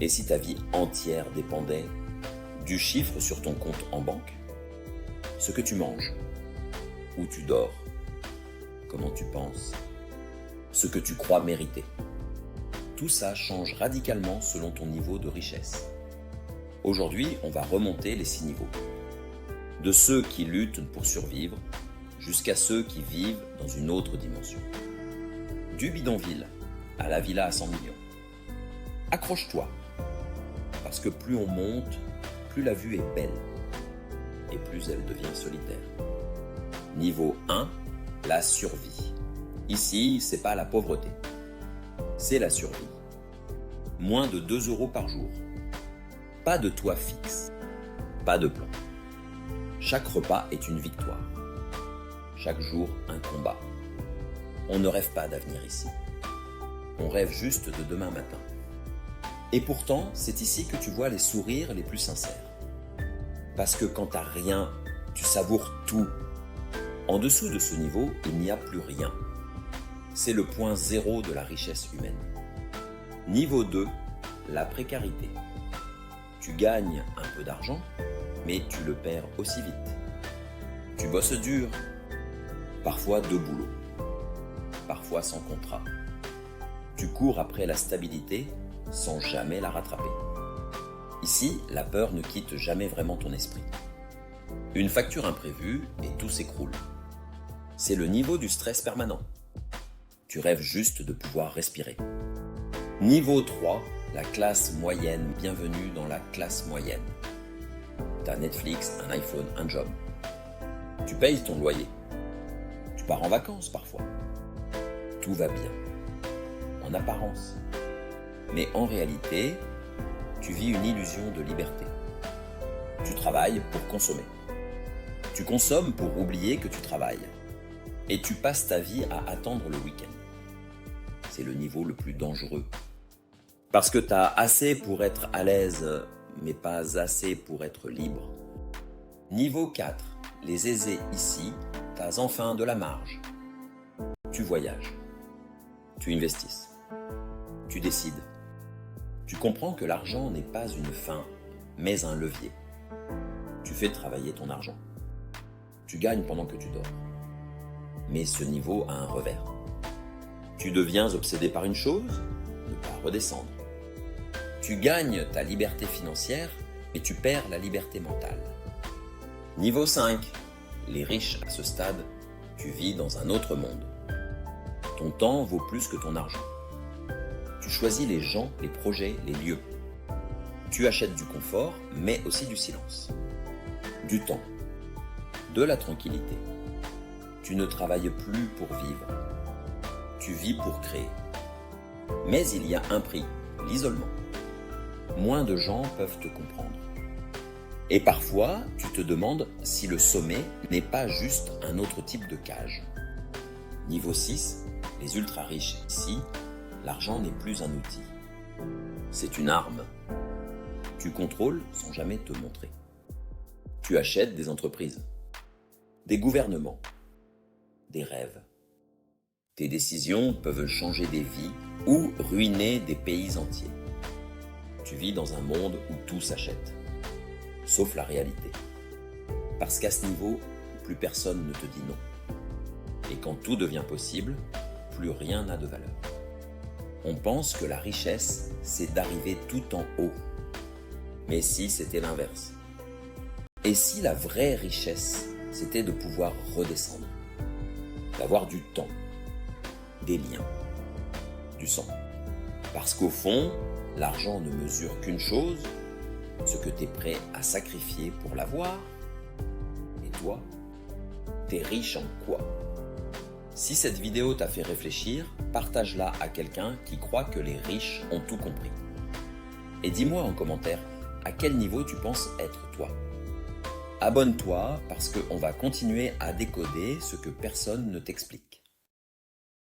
Et si ta vie entière dépendait du chiffre sur ton compte en banque? Ce que tu manges, où tu dors, comment tu penses, ce que tu crois mériter. Tout ça change radicalement selon ton niveau de richesse. Aujourd'hui, on va remonter les 6 niveaux. De ceux qui luttent pour survivre jusqu'à ceux qui vivent dans une autre dimension. Du bidonville à la villa à 100 millions. Accroche-toi, parce que plus on monte, plus la vue est belle et plus elle devient solitaire. Niveau 1, la survie. Ici, c'est pas la pauvreté, c'est la survie. Moins de 2 € par jour. Pas de toit fixe, pas de plan. Chaque repas est une victoire. Chaque jour, un combat. On ne rêve pas d'avenir ici. On rêve juste de demain matin. Et pourtant, c'est ici que tu vois les sourires les plus sincères. Parce que quand t'as rien, tu savoures tout. En dessous de ce niveau, il n'y a plus rien. C'est le point zéro de la richesse humaine. Niveau 2, la précarité. Tu gagnes un peu d'argent, mais tu le perds aussi vite. Tu bosses dur, parfois 2 boulots, parfois sans contrat. Tu cours après la stabilité sans jamais la rattraper. Ici, la peur ne quitte jamais vraiment ton esprit. Une facture imprévue et tout s'écroule. C'est le niveau du stress permanent. Tu rêves juste de pouvoir respirer. Niveau 3, la classe moyenne. Bienvenue dans la classe moyenne. T'as Netflix, un iPhone, un job. Tu payes ton loyer. Tu pars en vacances parfois. Tout va bien. En apparence. Mais en réalité, tu vis une illusion de liberté. Tu travailles pour consommer. Tu consommes pour oublier que tu travailles. Et tu passes ta vie à attendre le week-end. C'est le niveau le plus dangereux. Parce que tu as assez pour être à l'aise, mais pas assez pour être libre. Niveau 4, les aisés ici, t'as enfin de la marge. Tu voyages. Tu investisses. Tu décides. Tu comprends que l'argent n'est pas une fin, mais un levier. Tu fais travailler ton argent. Tu gagnes pendant que tu dors. Mais ce niveau a un revers. Tu deviens obsédé par une chose, ne pas redescendre. Tu gagnes ta liberté financière, mais tu perds la liberté mentale. Niveau 5, les riches à ce stade, tu vis dans un autre monde. Ton temps vaut plus que ton argent. Tu choisis les gens, les projets, les lieux. Tu achètes du confort, mais aussi du silence. Du temps. De la tranquillité. Tu ne travailles plus pour vivre. Tu vis pour créer. Mais il y a un prix, l'isolement. Moins de gens peuvent te comprendre. Et parfois, tu te demandes si le sommet n'est pas juste un autre type de cage. Niveau 6, les ultra riches ici, l'argent n'est plus un outil. C'est une arme. Tu contrôles sans jamais te montrer. Tu achètes des entreprises, des gouvernements, des rêves. Tes décisions peuvent changer des vies ou ruiner des pays entiers. Tu vis dans un monde où tout s'achète, sauf la réalité. Parce qu'à ce niveau, plus personne ne te dit non. Et quand tout devient possible, plus rien n'a de valeur. On pense que la richesse, c'est d'arriver tout en haut. Mais si c'était l'inverse? Et si la vraie richesse, c'était de pouvoir redescendre? D'avoir du temps, des liens, du sang. Parce qu'au fond, l'argent ne mesure qu'une chose, ce que tu es prêt à sacrifier pour l'avoir. Et toi, t'es riche en quoi? Si cette vidéo t'a fait réfléchir, partage-la à quelqu'un qui croit que les riches ont tout compris. Et dis-moi en commentaire à quel niveau tu penses être toi. Abonne-toi parce qu'on va continuer à décoder ce que personne ne t'explique.